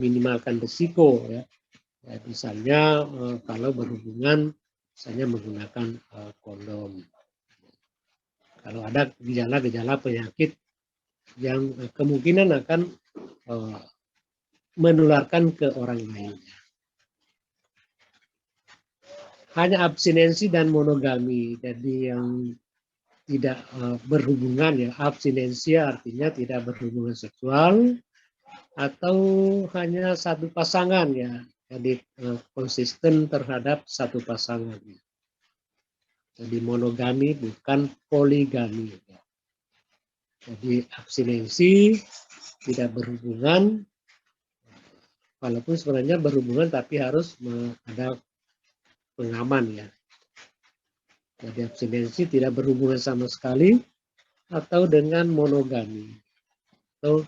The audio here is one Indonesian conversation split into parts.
meminimalkan risiko ya. Ya, misalnya kalau berhubungan misalnya menggunakan kondom. Kalau ada gejala-gejala penyakit yang kemungkinan akan menularkan ke orang lain. Hanya abstinensi dan monogami. Jadi yang tidak berhubungan ya, abstinensi artinya tidak berhubungan seksual atau hanya satu pasangan ya. Jadi konsisten terhadap satu pasangan. Jadi monogami bukan poligami. Jadi abstinensi tidak berhubungan, walaupun sebenarnya berhubungan tapi harus ada pengaman ya. Jadi abstinensi tidak berhubungan sama sekali atau dengan monogami atau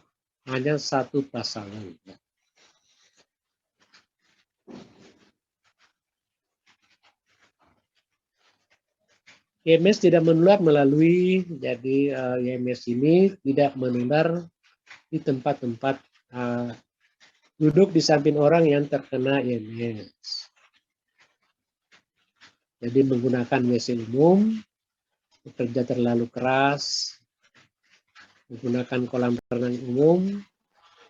hanya satu pasangan. IMS tidak menular melalui, jadi IMS ini tidak menular di tempat-tempat duduk di samping orang yang terkena IMS. Jadi menggunakan WC umum, bekerja terlalu keras, menggunakan kolam renang umum,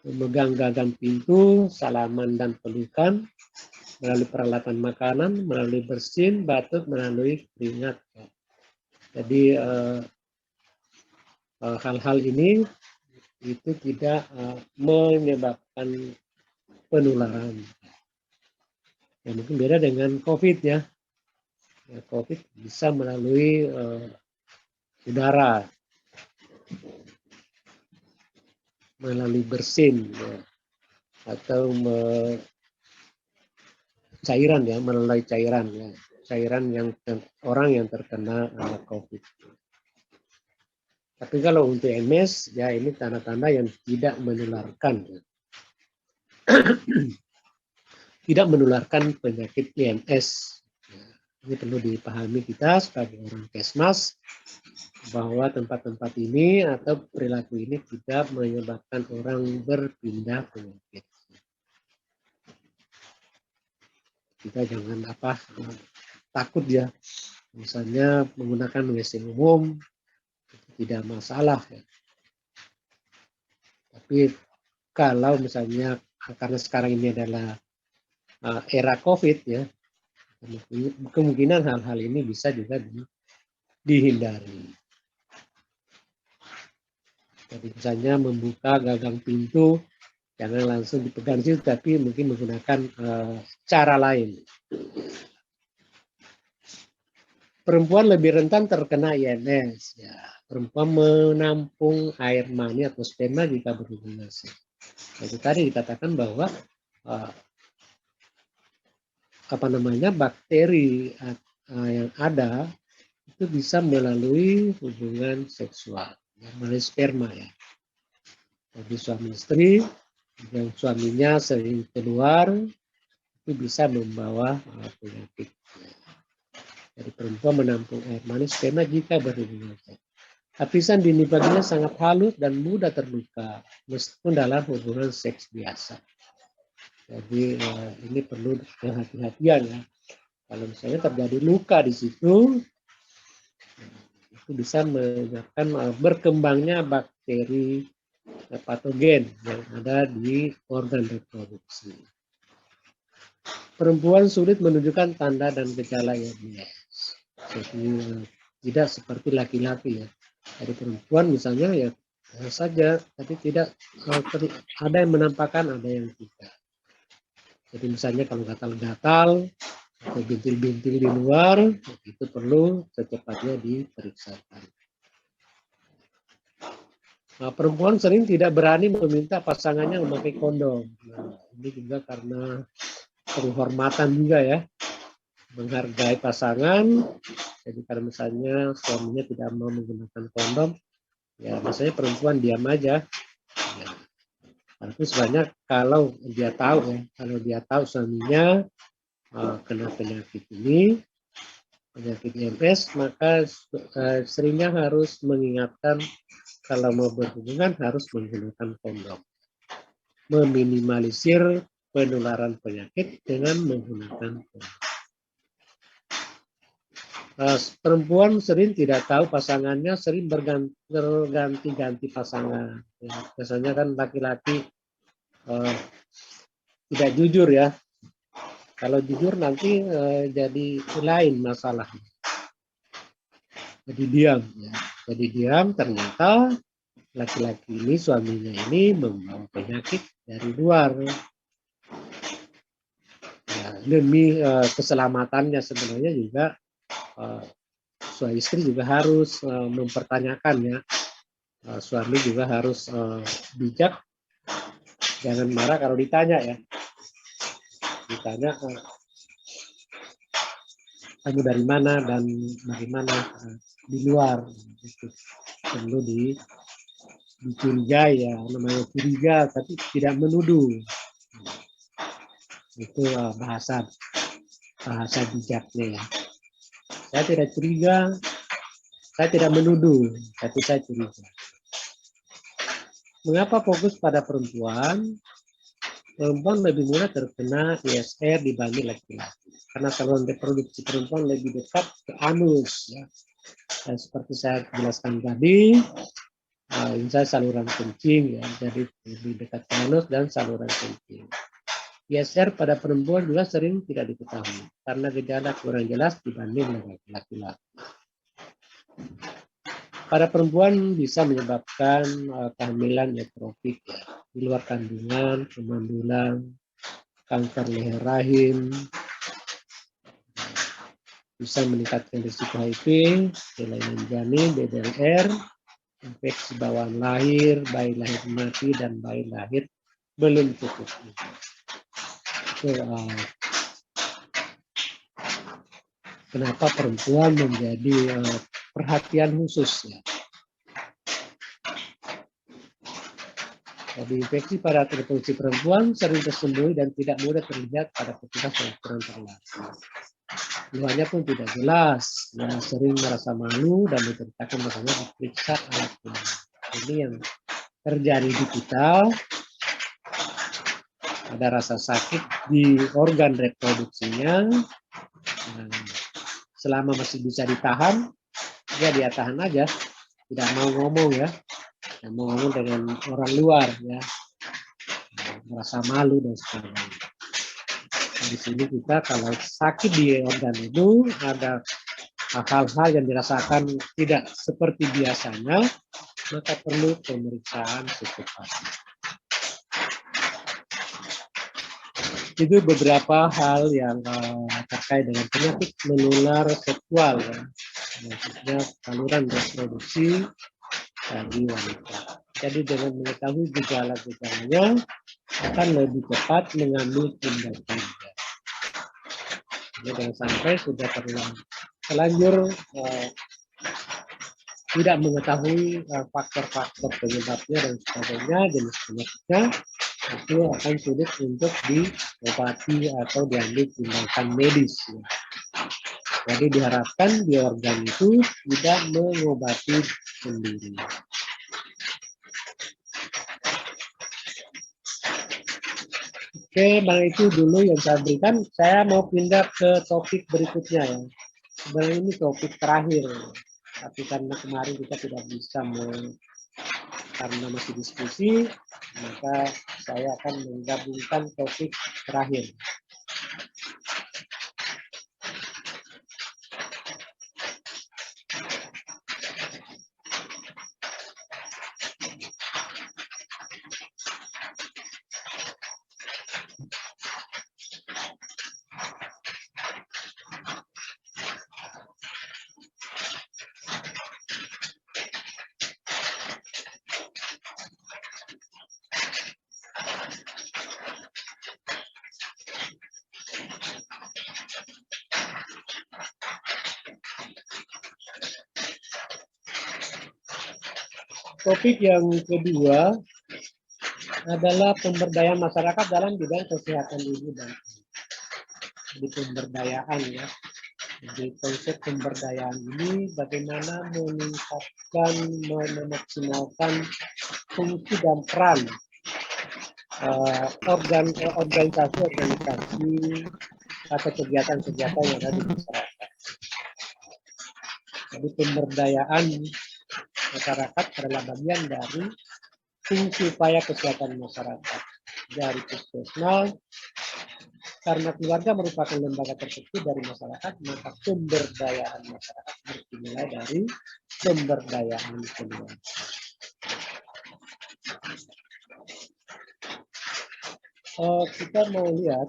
memegang gagang pintu, salaman dan pelukan, melalui peralatan makanan, melalui bersin, batuk, melalui keringat. Jadi hal-hal ini itu tidak menyebabkan penularan. Ya, mungkin beda dengan COVID ya. COVID bisa melalui udara, melalui bersin ya, atau cairan ya, melalui cairan ya, cairan yang orang yang terkena COVID. Tapi kalau untuk MS ya ini tanda-tanda yang tidak menularkan. Tidak menularkan penyakit IMS. Ini perlu dipahami kita sebagai orang Kesmas bahwa tempat-tempat ini atau perilaku ini tidak menyebabkan orang berpindah penyakit. Kita jangan takut ya, misalnya menggunakan WC umum tidak masalah ya. Tapi kalau misalnya karena sekarang ini adalah era COVID ya, kemungkinan hal-hal ini bisa juga dihindari. Jadi misalnya membuka gagang pintu, jangan langsung dipegang situ, tapi mungkin menggunakan cara lain. Perempuan lebih rentan terkena IMS. Ya, perempuan menampung air mani atau sperma jika berhubungan seks. Jadi tadi dikatakan bahwa bakteri yang ada itu bisa melalui hubungan seksual, melalui sperma ya. Jadi suami istri yang suaminya sering keluar itu bisa membawa penyakit. Jadi perempuan menampung air mani sperma jika berhubungan seks. Lapisan dini vagina sangat halus dan mudah terluka meskipun dalam hubungan seks biasa. Jadi ini perlu kehati-hatian ya. Kalau misalnya terjadi luka di situ, itu bisa menyebabkan berkembangnya bakteri patogen yang ada di organ reproduksi. Perempuan sulit menunjukkan tanda dan gejala IMS. Jadi tidak seperti laki-laki ya. Dari perempuan misalnya ya saja, tapi tidak ada yang menampakkan, ada yang tidak. Jadi misalnya kalau gatal-gatal atau bintil-bintil di luar, itu perlu secepatnya diperiksakan. Nah, perempuan sering tidak berani meminta pasangannya memakai kondom. Nah, ini juga karena penghormatan juga ya, menghargai pasangan. Jadi kalau misalnya suaminya tidak mau menggunakan kondom, ya biasanya perempuan diam aja. Ya. Tapi sebenarnya kalau dia tahu suaminya kena penyakit ini, penyakit IMS, maka seringnya harus mengingatkan kalau mau berhubungan harus menggunakan kondom. meminimalisir penularan penyakit dengan menggunakan kondom. Perempuan sering tidak tahu pasangannya, sering berganti-ganti pasangan. Ya, biasanya kan laki-laki tidak jujur ya. Kalau jujur nanti jadi lain masalah. Jadi diam. Ya. Jadi diam, ternyata laki-laki ini, suaminya ini membawa penyakit dari luar. Ya, demi keselamatannya sebenarnya juga suami istri juga harus mempertanyakan ya. Suami juga harus bijak, jangan marah kalau ditanya ya. Ditanya kamu dari mana dan bagaimana di luar, itu perlu dicurigai ya, namanya curiga tapi tidak menuduh. Itu bahasa bijaknya ya. Saya tidak curiga, saya tidak menuduh, tapi saya curiga. Mengapa fokus pada perempuan? Perempuan lebih mudah terkena ISR dibanding laki-laki. Karena saluran reproduksi perempuan lebih dekat ke anus. Ya. Dan seperti saya jelaskan tadi, saya saluran kencing, ya, jadi lebih dekat ke anus dan saluran kencing. ISR pada perempuan juga sering tidak diketahui karena gejala kurang jelas dibanding laki-laki. Pada perempuan bisa menyebabkan kehamilan ektopik ya, di luar kandungan, kemandulan, kanker leher rahim, bisa meningkatkan risiko HIV, kelainan janin, DDLR, infeksi bawaan lahir, bayi lahir mati dan bayi lahir belum cukup. Kenapa perempuan menjadi perhatian khusus ya. Jadi infeksi pada reproduksi perempuan sering tersembunyi dan tidak mudah terlihat pada petugas yang kurang terlatih. Keluhannya pun tidak jelas, ya, sering merasa malu dan menceritakan makanya diperiksa alatnya. Ini yang terjadi di kita, ada rasa sakit di organ reproduksinya, selama masih bisa ditahan, dia tahan aja, tidak mau ngomong ya, tidak mau ngomong dengan orang luar ya, merasa malu dan sebagainya. Di sini kita kalau sakit di organ itu ada hal-hal yang dirasakan tidak seperti biasanya, maka perlu pemeriksaan secepatnya. Itu beberapa hal yang terkait dengan penyakit menular seksual, ya. Maksudnya saluran reproduksi bagi wanita. Jadi dengan mengetahui gejala-gejalanya akan lebih cepat mengambil tindakan. Jadi jangan sampai sudah terlanjur tidak mengetahui faktor-faktor penyebabnya dan sebagainya, jenis penyakitnya, itu akan sulit untuk diobati atau diambil tindakan medis. Jadi diharapkan di organ itu tidak mengobati sendiri. Oke, bang, itu dulu yang saya berikan. Saya mau pindah ke topik berikutnya ya. Sebenarnya ini topik terakhir, tapi karena kemarin kita tidak bisa karena masih diskusi, maka saya akan menggabungkan topik terakhir. Topik yang kedua adalah pemberdayaan masyarakat dalam bidang kesehatan ibu dan anak. Di pemberdayaan ya. Jadi konsep pemberdayaan ini bagaimana meningkatkan, memaksimalkan fungsi dan peran organisasi-organisasi atau kegiatan-kegiatan yang ada di masyarakat. Jadi pemberdayaan masyarakat adalah bagian dari fungsi upaya kesehatan masyarakat. Dari puskesmas, karena keluarga merupakan lembaga terkecil dari masyarakat, maka pemberdayaan masyarakat harus dimulai dari pemberdayaan keluarga. Kita mau lihat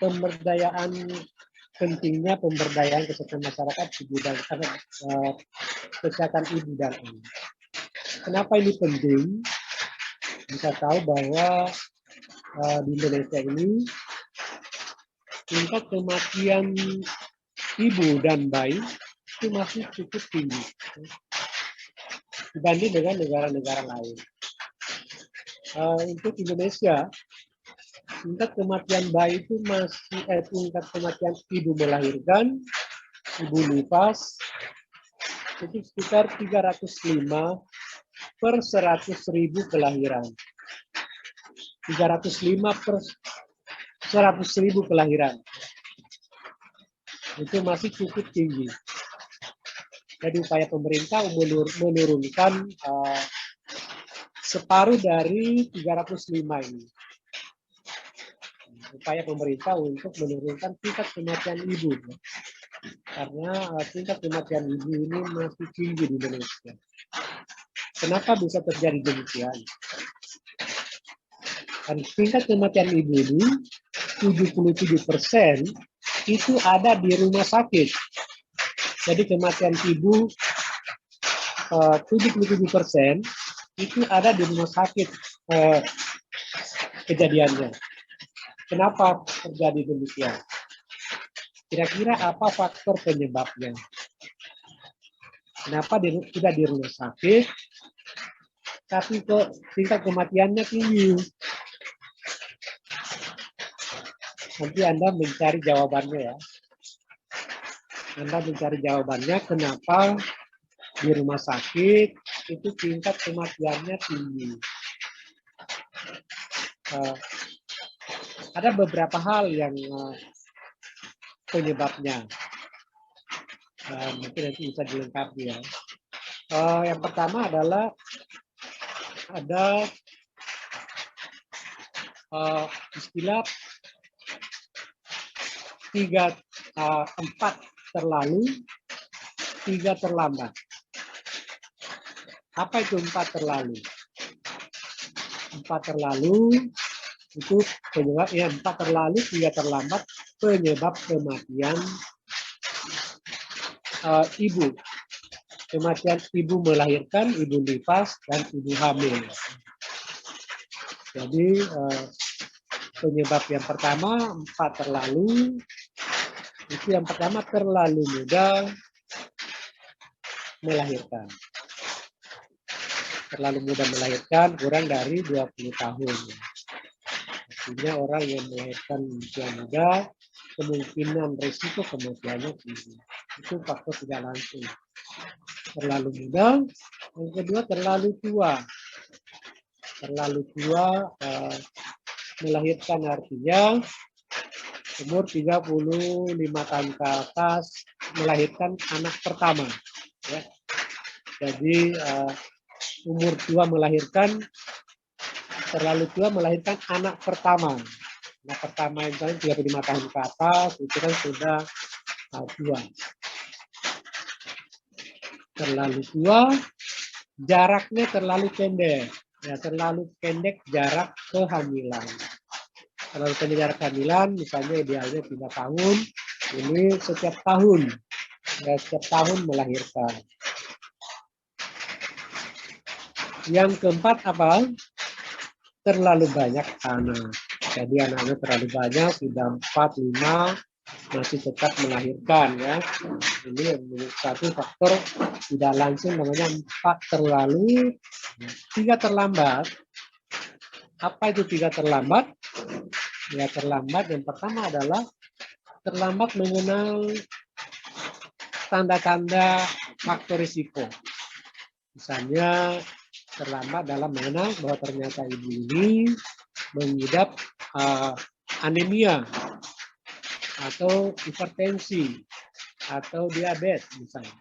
pemberdayaan, pentingnya pemberdayaan kesehatan masyarakat di bidang kesehatan ibu dan anak. Kenapa ini penting? Bisa tahu bahwa di Indonesia ini tingkat kematian ibu dan bayi itu masih cukup tinggi dibanding dengan negara-negara lain. Untuk Indonesia, tingkat kematian bayi itu masih tingkat kematian ibu melahirkan, ibu nifas itu sekitar 305 per 100.000 kelahiran. 305 per 100.000 kelahiran. Itu masih cukup tinggi. Jadi upaya pemerintah menurunkan separuh dari 305 ini. Upaya pemerintah untuk menurunkan tingkat kematian ibu. Karena tingkat kematian ibu ini masih tinggi di Indonesia. Kenapa bisa terjadi demikian? Dan tingkat kematian ibu ini 77% itu ada di rumah sakit. Jadi kematian ibu 77% itu ada di rumah sakit kejadiannya. Kenapa terjadi demikian? Kira-kira apa faktor penyebabnya? Kenapa tidak di rumah sakit, tapi kok tingkat kematiannya tinggi? Nanti Anda mencari jawabannya ya. Anda mencari jawabannya kenapa di rumah sakit itu tingkat kematiannya tinggi. Ada beberapa hal yang penyebabnya. Mungkin nanti bisa dilengkapi ya. Yang pertama adalah ada istilah 4 terlalu, 3 terlambat. Apa itu 4 terlalu? 4 terlalu itu penyebabnya 4 terlalu, 3 terlambat, penyebab kematian ibu. Kematian ibu melahirkan, ibu nifas, dan ibu hamil. Jadi penyebab yang pertama 4 terlalu, itu yang pertama terlalu muda melahirkan. Terlalu muda melahirkan kurang dari 20 tahun. Artinya orang yang melahirkan usia muda, kemungkinan risiko kematiannya tinggi. Itu faktor tidak langsung. Terlalu muda, yang kedua terlalu tua. Terlalu tua melahirkan artinya umur 35 tahun ke atas melahirkan anak pertama. Ya. Jadi umur tua melahirkan, terlalu tua melahirkan anak pertama. Anak pertama yang 35 tahun ke atas itu kan sudah tua. Terlalu tua, jaraknya terlalu pendek. Ya, terlalu pendek jarak kehamilan. Terlalu pendek jarak kehamilan, misalnya idealnya 3 tahun, ini setiap tahun. Ya, setiap tahun melahirkan. Yang keempat apa? Terlalu banyak anak. Jadi anaknya terlalu banyak, sudah 4, 5, masih tetap melahirkan ya. Ini satu faktor tidak langsung namanya 4 terlalu, 3 terlambat. Apa itu 3 terlambat? Ya terlambat yang pertama adalah terlambat mengenal tanda-tanda faktor risiko. Misalnya terlambat dalam mengenal bahwa ternyata ibu ini mengidap anemia atau hipertensi atau diabetes misalnya.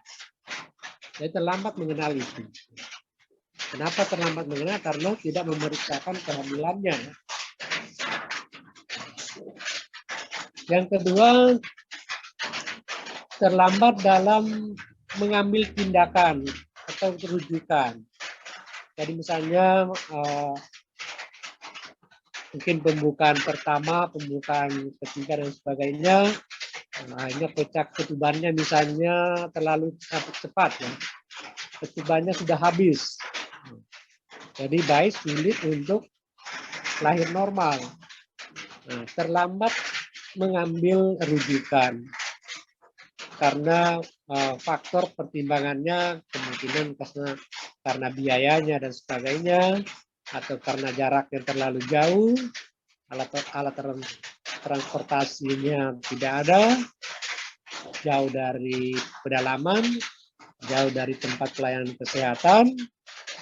Jadi terlambat mengenal itu. Kenapa terlambat mengenal? Karena tidak memeriksakan kehamilannya. Yang kedua, terlambat dalam mengambil tindakan atau rujukan. Jadi misalnya mungkin pembukaan pertama, pembukaan ketiga dan sebagainya, akhirnya pecah ketubannya misalnya terlalu cepat ya, ketubannya sudah habis. Jadi bayi sulit untuk lahir normal. Nah, terlambat mengambil rujukan karena faktor pertimbangannya kemungkinan karena biayanya dan sebagainya, atau karena jarak yang terlalu jauh, alat transportasinya tidak ada, jauh dari pedalaman, jauh dari tempat pelayanan kesehatan,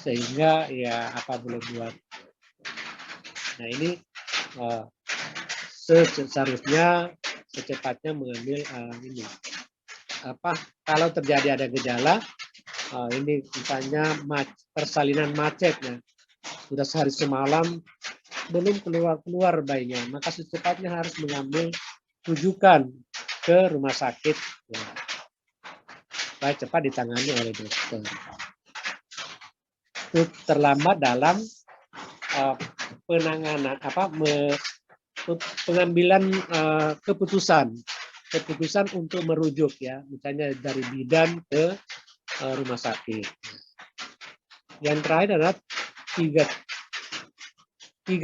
sehingga ya apa boleh buat. Nah ini seharusnya secepatnya mengambil ini. Kalau terjadi ada gejala, ini misalnya persalinan macetnya, sudah sehari semalam belum keluar bayinya, maka secepatnya harus mengambil rujukan ke rumah sakit ya, supaya cepat ditangani oleh dokter. Itu terlambat dalam penanganan pengambilan keputusan untuk merujuk ya, misalnya dari bidan ke rumah sakit. Yang terakhir adalah tiga T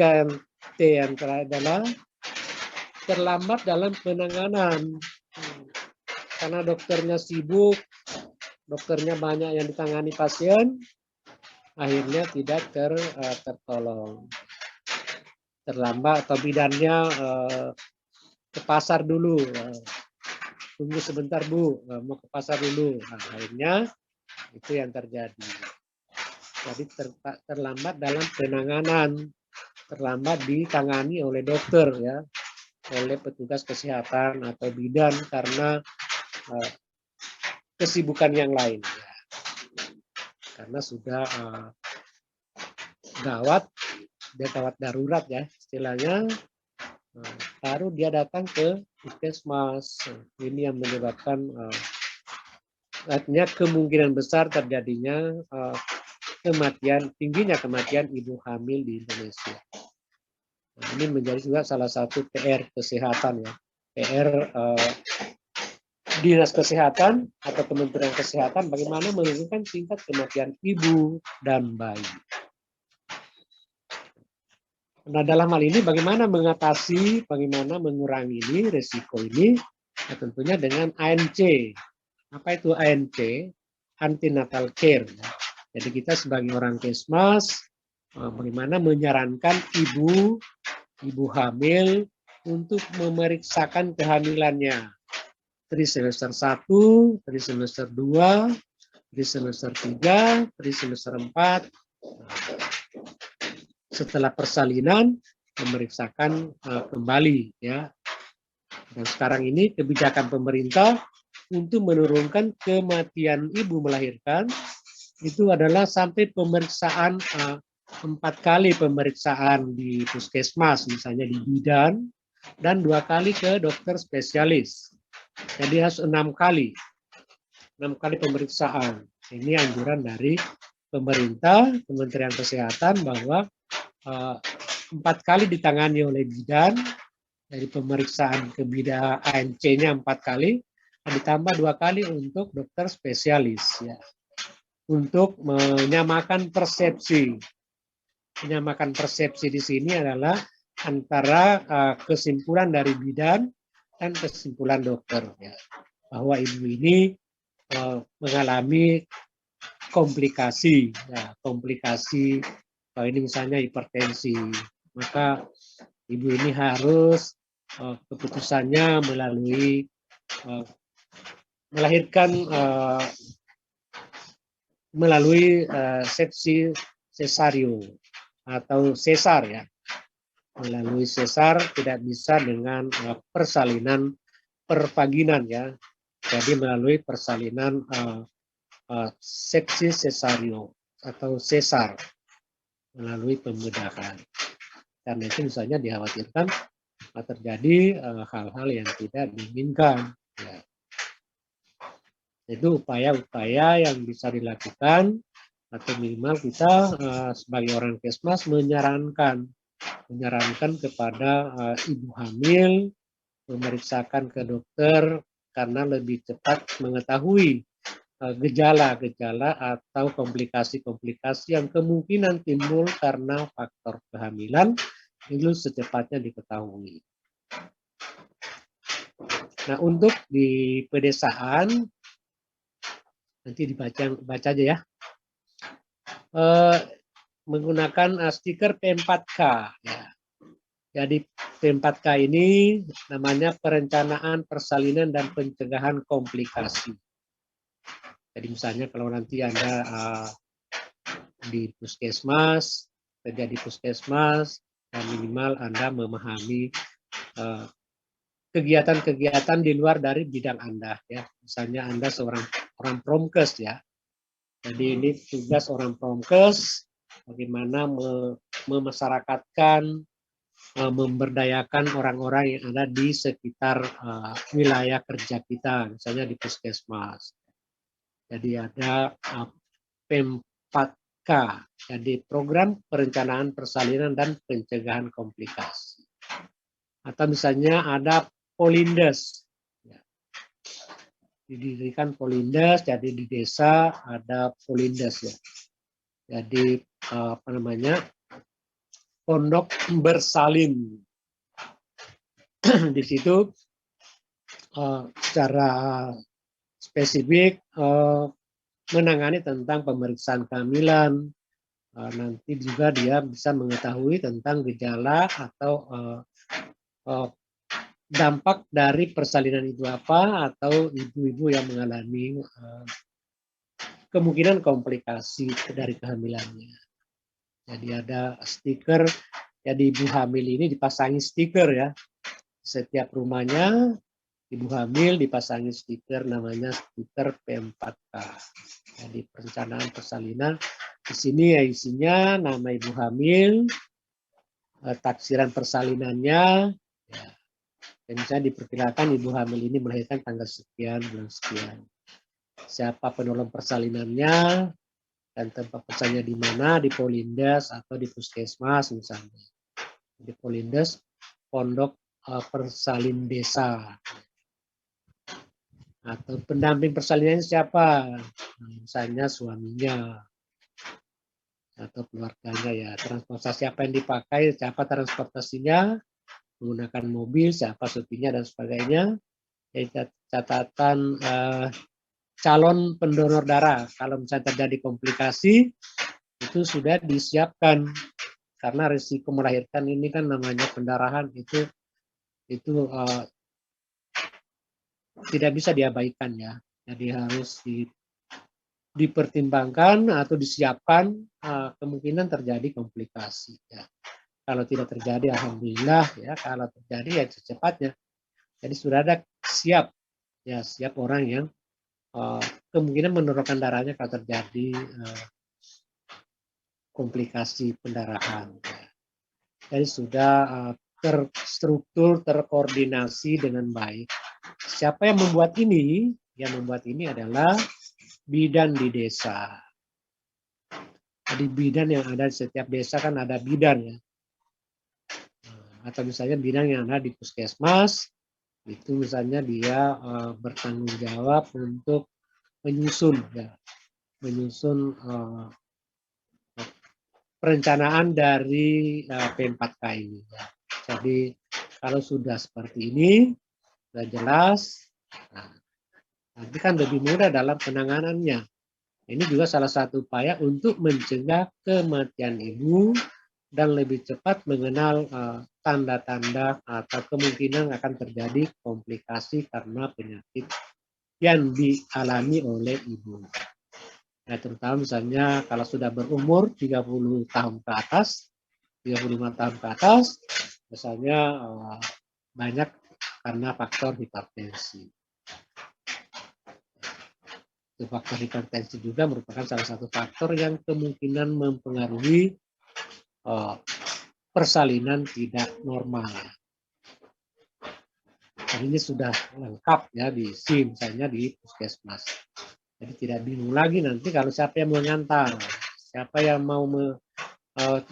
yang terakhir adalah terlambat dalam penanganan karena dokternya sibuk, dokternya banyak yang ditangani pasien, akhirnya tidak tertolong. Terlambat atau bidannya ke pasar dulu, tunggu sebentar Bu, mau ke pasar dulu. Nah, akhirnya itu yang terjadi. Jadi terlambat dalam penanganan, terlambat ditangani oleh dokter ya, oleh petugas kesehatan atau bidan karena kesibukan yang lain. Karena sudah gawat darurat ya istilahnya, baru dia datang ke puskesmas. Ini yang menyebabkan artinya kemungkinan besar terjadinya tingginya kematian ibu hamil di Indonesia. Nah, ini menjadi juga salah satu PR kesehatan ya, PR Dinas Kesehatan atau Kementerian Kesehatan bagaimana menurunkan tingkat kematian ibu dan bayi. Nah, dalam hal ini bagaimana mengatasi, bagaimana mengurangi ini, resiko ini, ya tentunya dengan ANC. Apa itu ANC? Antenatal care. Jadi kita sebagai orang Kesmas, bagaimana menyarankan ibu hamil untuk memeriksakan kehamilannya. Trimester 1, trimester 2, trimester 3, trimester 4. Setelah persalinan memeriksakan kembali ya. Dan sekarang ini kebijakan pemerintah untuk menurunkan kematian ibu melahirkan itu adalah sampai pemeriksaan 4 kali pemeriksaan di puskesmas misalnya di bidan dan 2 kali ke dokter spesialis. Jadi harus 6 kali pemeriksaan. Ini anjuran dari pemerintah, Kementerian Kesehatan bahwa 4 kali ditangani oleh bidan, dari pemeriksaan ke bidan ANC-nya 4 kali, ditambah 2 kali untuk dokter spesialis ya, untuk menyamakan persepsi. Menyamakan persepsi di sini adalah antara kesimpulan dari bidan dan kesimpulan dokter ya, bahwa ibu ini mengalami komplikasi ya, ini misalnya hipertensi, maka ibu ini harus keputusannya melalui melahirkan melalui sepsi sesario atau sesar ya. Melalui sesar tidak bisa dengan persalinan pervaginan ya. Jadi melalui persalinan seksi sesario atau sesar melalui pembedahan. Karena itu misalnya dikhawatirkan terjadi hal-hal yang tidak diinginkan. Ya. Itu upaya-upaya yang bisa dilakukan atau minimal kita sebagai orang Kesmas menyarankan kepada ibu hamil memeriksakan ke dokter karena lebih cepat mengetahui gejala-gejala atau komplikasi-komplikasi yang kemungkinan timbul karena faktor kehamilan itu secepatnya diketahui. Nah, untuk di pedesaan nanti baca aja ya. Menggunakan stiker P4K ya. Jadi P4K ini namanya perencanaan persalinan dan pencegahan komplikasi. Jadi misalnya kalau nanti Anda di puskesmas, kerja di puskesmas, minimal Anda memahami kegiatan-kegiatan di luar dari bidang Anda ya. Misalnya Anda seorang promkes ya. Jadi ini tugas orang promkes bagaimana memasyarakatkan, memberdayakan orang-orang yang ada di sekitar wilayah kerja kita, misalnya di puskesmas. Jadi ada P4K, jadi program perencanaan persalinan dan pencegahan komplikasi. Atau misalnya ada Polindes. Didirikan Polindes, jadi di desa ada Polindes ya. Jadi apa namanya, pondok bersalin. Di situ secara spesifik menangani tentang pemeriksaan kehamilan. Nanti juga dia bisa mengetahui tentang gejala atau dampak dari persalinan itu apa, atau ibu-ibu yang mengalami kemungkinan komplikasi dari kehamilannya. Jadi ada stiker, jadi ibu hamil ini dipasangi stiker ya. Setiap rumahnya ibu hamil dipasangi stiker, namanya stiker P4K. Jadi perencanaan persalinan. Di sini ya isinya nama ibu hamil, taksiran persalinannya, ya. Dan misalnya diperkirakan ibu hamil ini melahirkan tanggal sekian, bulan sekian. Siapa penolong persalinannya, dan tempat persalinan di mana, di Polindes atau di puskesmas misalnya. Di Polindes, pondok persalin desa. Atau pendamping persalinannya siapa? Misalnya suaminya atau keluarganya ya. Transportasi apa yang dipakai, siapa transportasinya, menggunakan mobil, siapa supirnya dan sebagainya. Catatan calon pendonor darah, kalau misalnya terjadi komplikasi itu sudah disiapkan, karena risiko melahirkan ini kan namanya pendarahan itu tidak bisa diabaikan ya. Jadi harus dipertimbangkan atau disiapkan kemungkinan terjadi komplikasi ya. Kalau tidak terjadi alhamdulillah ya, kalau terjadi ya secepatnya. Jadi sudah ada siap orang yang kemungkinan menurunkan darahnya kalau terjadi komplikasi pendarahan. Jadi sudah terstruktur, terkoordinasi dengan baik. Siapa yang membuat ini? Yang membuat ini adalah bidan di desa. Jadi bidan yang ada di setiap desa kan ada bidan ya. Atau misalnya bidan yang ada di puskesmas, itu misalnya dia bertanggung jawab untuk menyusun perencanaan dari P4K ini. Jadi kalau sudah seperti ini, sudah jelas, nanti kan lebih mudah dalam penanganannya. Ini juga salah satu upaya untuk mencegah kematian ibu dan lebih cepat mengenal tanda-tanda atau kemungkinan akan terjadi komplikasi karena penyakit yang dialami oleh ibu. Nah, terutama misalnya kalau sudah berumur 30 tahun ke atas, 35 tahun ke atas, misalnya banyak karena faktor hipertensi. Faktor hipertensi juga merupakan salah satu faktor yang kemungkinan mempengaruhi persalinan tidak normal. Dan ini sudah lengkap ya diisi misalnya di puskesmas. Jadi tidak bingung lagi nanti kalau siapa yang mengantar, siapa yang mau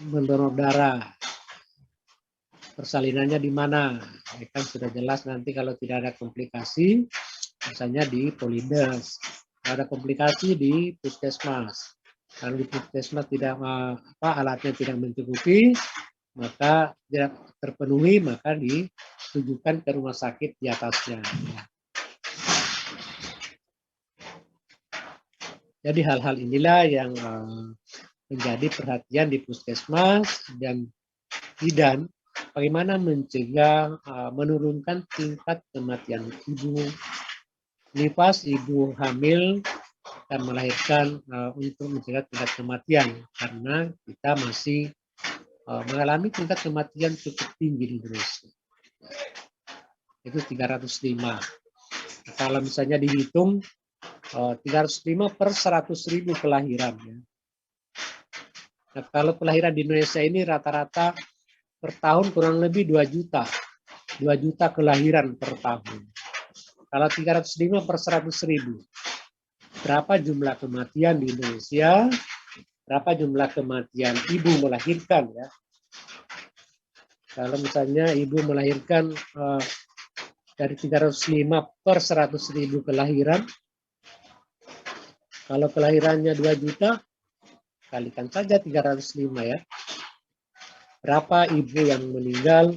mendonor darah, persalinannya di mana. Ya kan sudah jelas nanti kalau tidak ada komplikasi, misalnya di Polides. Ada komplikasi di puskesmas. Kalau di puskesmas tidak alatnya tidak mencukupi, maka tidak terpenuhi, maka ditujukan ke rumah sakit di atasnya. Jadi hal-hal inilah yang menjadi perhatian di puskesmas dan bidan, bagaimana mencegah menurunkan tingkat kematian ibu nifas, ibu hamil dan melahirkan untuk mencegah tingkat kematian, karena kita masih mengalami tingkat kematian cukup tinggi di Indonesia. Itu 305. Kalau misalnya dihitung 305 per 100.000 kelahiran. Ya. Nah, kalau kelahiran di Indonesia ini rata-rata per tahun kurang lebih 2 juta. 2 juta kelahiran per tahun. Kalau 305 per 100.000, berapa jumlah kematian di Indonesia? Berapa jumlah kematian ibu melahirkan ya? Kalau misalnya ibu melahirkan dari 305 per 100.000 kelahiran, kalau kelahirannya 2 juta, kalikan saja 305 ya. Berapa ibu yang meninggal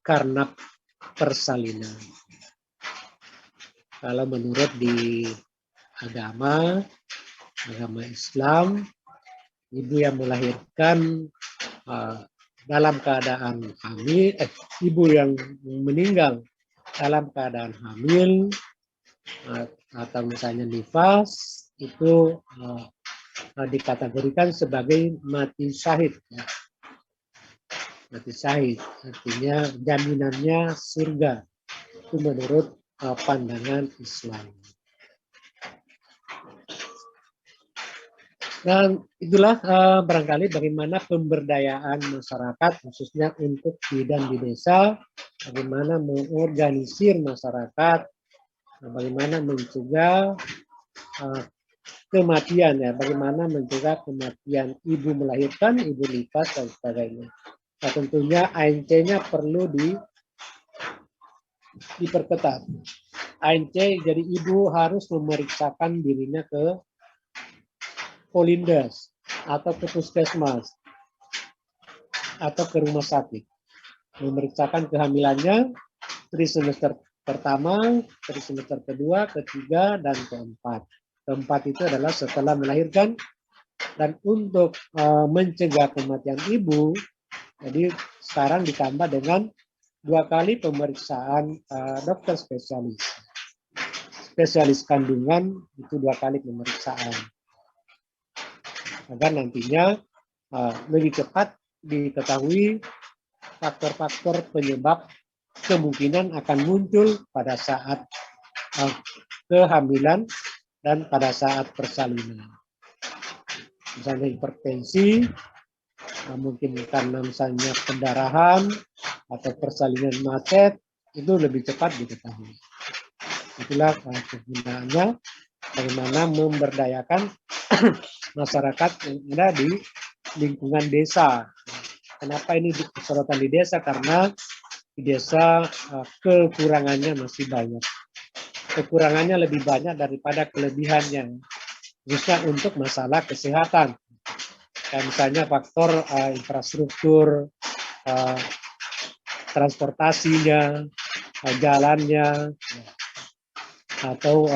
karena persalinan? Kalau menurut di agama Islam, ibu yang melahirkan dalam keadaan hamil, ibu yang meninggal dalam keadaan hamil atau misalnya nifas itu dikategorikan sebagai mati syahid. Ya. Mati syahid artinya jaminannya surga. Itu menurut pandangan Islam. Dan itulah barangkali bagaimana pemberdayaan masyarakat khususnya untuk bidan di desa, bagaimana mengorganisir masyarakat, bagaimana mencegah kematian ya, bagaimana mencegah kematian ibu melahirkan, ibu nifas dan sebagainya. Nah, tentunya ANC-nya perlu diperketat. ANC jadi ibu harus memeriksakan dirinya ke Polindes atau ke puskesmas atau ke rumah sakit, memeriksakan kehamilannya trimester pertama, trimester kedua, ketiga, dan keempat. Keempat itu adalah setelah melahirkan. Dan untuk mencegah kematian ibu, jadi sekarang ditambah dengan 2 kali pemeriksaan dokter spesialis. Spesialis kandungan itu 2 kali pemeriksaan. Agar nantinya lebih cepat diketahui faktor-faktor penyebab kemungkinan akan muncul pada saat kehamilan dan pada saat persalinan. Misalnya hipertensi, mungkin karena misalnya pendarahan atau persalinan macet, itu lebih cepat diketahui. Itulah kegunaannya, bagaimana memberdayakan masyarakat yang ada di lingkungan desa. Kenapa ini disorotan di desa? Karena di desa kekurangannya masih banyak. Kekurangannya lebih banyak daripada kelebihannya, khususnya untuk masalah kesehatan. Kayak misalnya faktor infrastruktur, transportasinya, jalannya, atau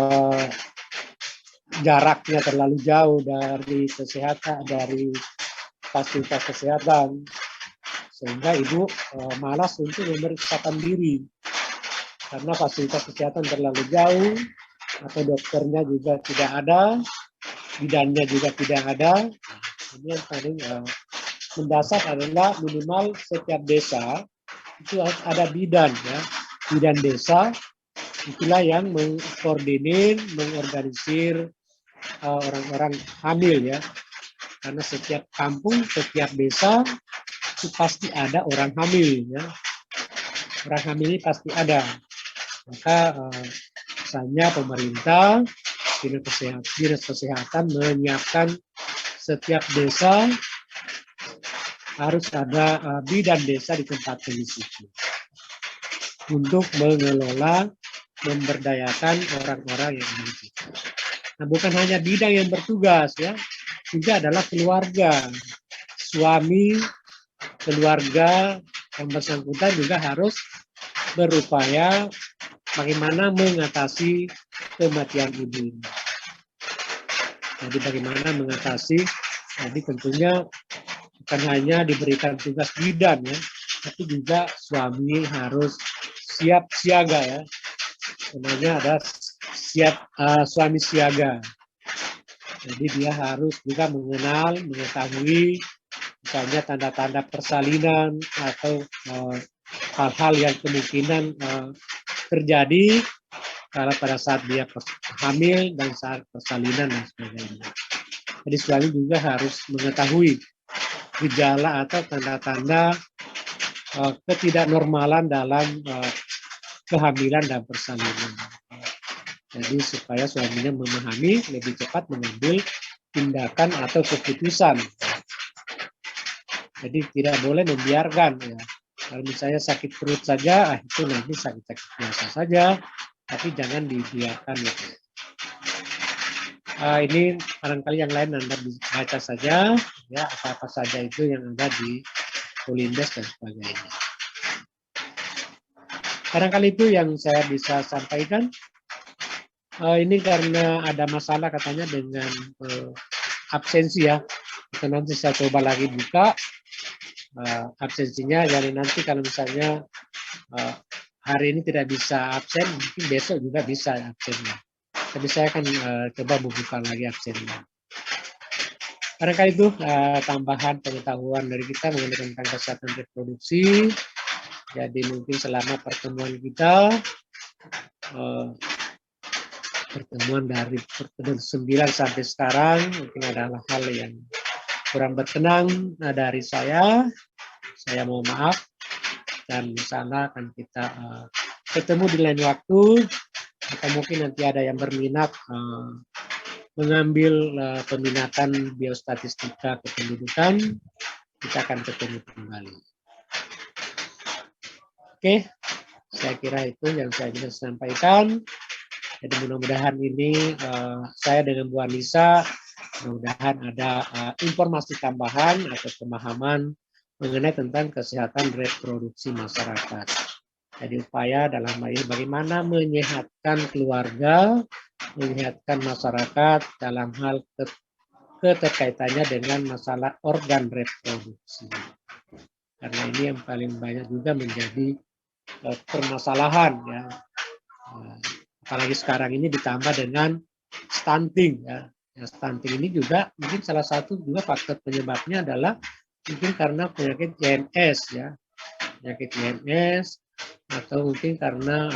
jaraknya terlalu jauh dari kesehatan, dari fasilitas kesehatan, sehingga ibu malas untuk memeriksakan diri karena fasilitas kesehatan terlalu jauh atau dokternya juga tidak ada, bidannya juga tidak ada. Ini yang paling mendasar adalah minimal setiap desa itu harus ada bidan ya, bidan desa. Itulah yang mengkoordinir, mengorganisir orang-orang hamil ya. Karena setiap kampung, setiap desa itu pasti ada orang hamil ya. Orang hamil ini pasti ada. Maka misalnya pemerintah, dinas kesehatan menyiapkan setiap desa harus ada bidan desa di tempat di situ untuk mengelola, memberdayakan orang-orang yang ada di situ. Nah, bukan hanya bidan yang bertugas ya, juga adalah keluarga, suami, keluarga yang bersangkutan juga harus berupaya bagaimana mengatasi kematian ibu. Jadi bagaimana mengatasi, jadi tentunya bukan hanya diberikan tugas bidan ya, tapi juga suami harus siap siaga ya. Namanya ada siap suami siaga. Jadi dia harus juga mengenal, mengetahui misalnya tanda-tanda persalinan atau hal-hal yang kemungkinan terjadi kalau pada saat dia hamil dan saat persalinan dan sebagainya. Jadi suami juga harus mengetahui gejala atau tanda-tanda ketidaknormalan dalam kehamilan dan persalinan. Jadi supaya suaminya memahami lebih cepat mengambil tindakan atau keputusan. Jadi tidak boleh membiarkan ya. Kalau misalnya sakit perut saja, itu nanti sakit-sakit biasa saja, tapi jangan dibiarkan ya. Ini barangkali yang lain Anda baca saja, ya apa-apa saja itu yang ada di Polindes dan sebagainya. Barangkali itu yang saya bisa sampaikan. Ini karena ada masalah katanya dengan absensi ya. Itu nanti saya coba lagi buka absensinya. Jadi nanti kalau misalnya hari ini tidak bisa absen, mungkin besok juga bisa absennya. Tapi saya akan coba membuka lagi absennya. Barangkali itu tambahan pengetahuan dari kita mengenai tentang kesehatan reproduksi. Jadi mungkin selama pertemuan kita, pertemuan dari pertemuan 9 sampai sekarang, mungkin ada hal yang kurang berkenan dari saya. Saya mohon maaf. Dan misalnya akan kita ketemu di lain waktu, atau mungkin nanti ada yang berminat mengambil peminatan biostatistika kependudukan, kita akan ketemu kembali. Oke, saya kira itu yang saya bisa sampaikan. Jadi mudah-mudahan ini saya dengan Bu Anissa, mudah-mudahan ada informasi tambahan atau pemahaman mengenai tentang kesehatan reproduksi masyarakat. Jadi upaya dalam hal ini bagaimana menyehatkan keluarga, menyehatkan masyarakat dalam hal keterkaitannya dengan masalah organ reproduksi. Karena ini yang paling banyak juga menjadi permasalahan ya. Apalagi sekarang ini ditambah dengan stunting ya. Stunting ini juga mungkin salah satu juga faktor penyebabnya adalah mungkin karena penyakit IMS ya. Penyakit IMS atau mungkin karena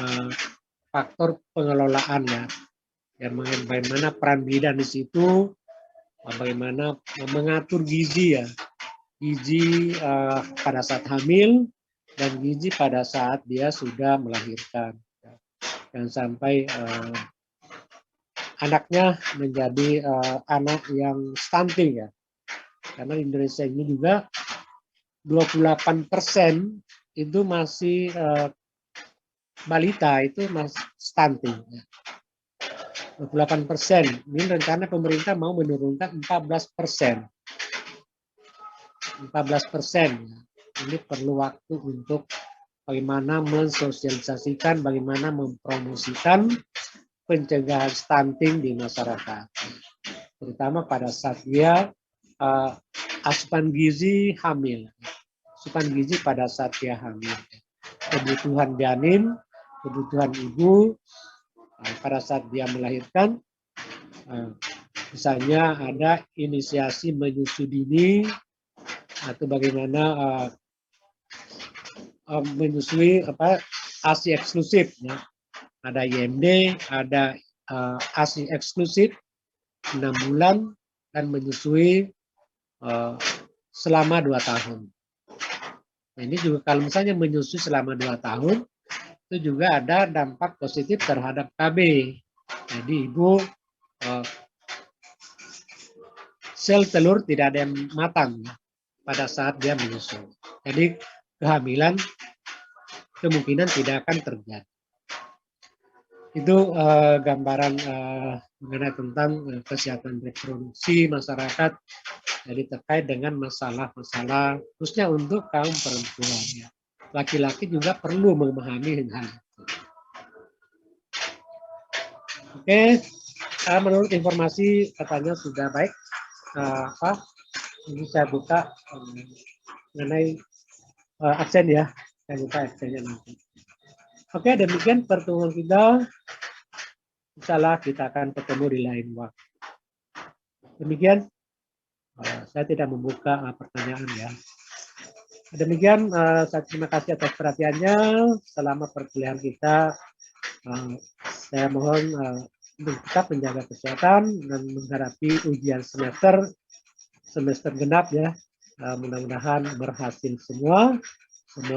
faktor pengelolaan ya. Ya bagaimana peran bidan di situ, bagaimana mengatur gizi ya. Gizi pada saat hamil dan gizi pada saat dia sudah melahirkan. Dan sampai anaknya menjadi anak yang stunting ya. Karena di Indonesia ini juga 28% itu masih balita itu masih stunting. 28%. Ini rencana pemerintah mau menurunkan 14%. 14%. Ini perlu waktu untuk bagaimana mensosialisasikan, bagaimana mempromosikan pencegahan stunting di masyarakat. Terutama pada saat dia asupan gizi hamil. Asupan gizi pada saat dia hamil. Kebutuhan janin, kebutuhan ibu, pada saat dia melahirkan, misalnya ada inisiasi menyusui dini atau bagaimana menyusui ASI eksklusif, ya. Ada IMD, ada ASI eksklusif 6 bulan dan menyusui selama 2 tahun. Nah, ini juga kalau misalnya menyusui selama 2 tahun, itu juga ada dampak positif terhadap KB. Jadi ibu sel telur tidak ada yang matang pada saat dia menyusui. Jadi kehamilan kemungkinan tidak akan terjadi. Itu gambaran mengenai tentang kesehatan reproduksi masyarakat. Jadi terkait dengan masalah-masalah khususnya untuk kaum perempuan. Ya. Laki-laki juga perlu memahami hal itu. Oke, menurut informasi katanya sudah baik. Ini saya buka mengenai aksen ya. Saya buka aksennya nanti. Oke, demikian pertemuan kita. Insyaallah kita akan ketemu di lain waktu. Demikian. Saya tidak membuka pertanyaan ya. Demikian, saya terima kasih atas perhatiannya selama perkuliahan kita. Saya mohon untuk tetap menjaga kesehatan dan menghadapi ujian semester genap ya. Mudah-mudahan berhasil semua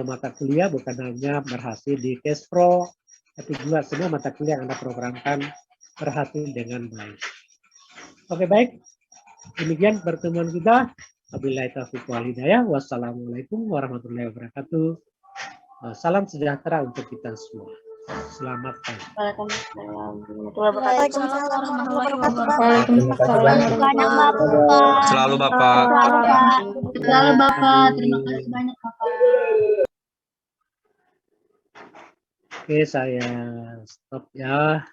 mata kuliah, bukan hanya berhasil di Kespro, tapi juga semua mata kuliah yang Anda programkan berhasil dengan baik. Oke, baik. Demikian pertemuan kita. Wabillahi taufiq wal hidayah. Wassalamualaikum warahmatullahi wabarakatuh. Salam sejahtera untuk kita semua. Selamat pagi. Selalu Bapak. Selalu Bapak. Terima kasih banyak Bapak. Oke, saya stop ya.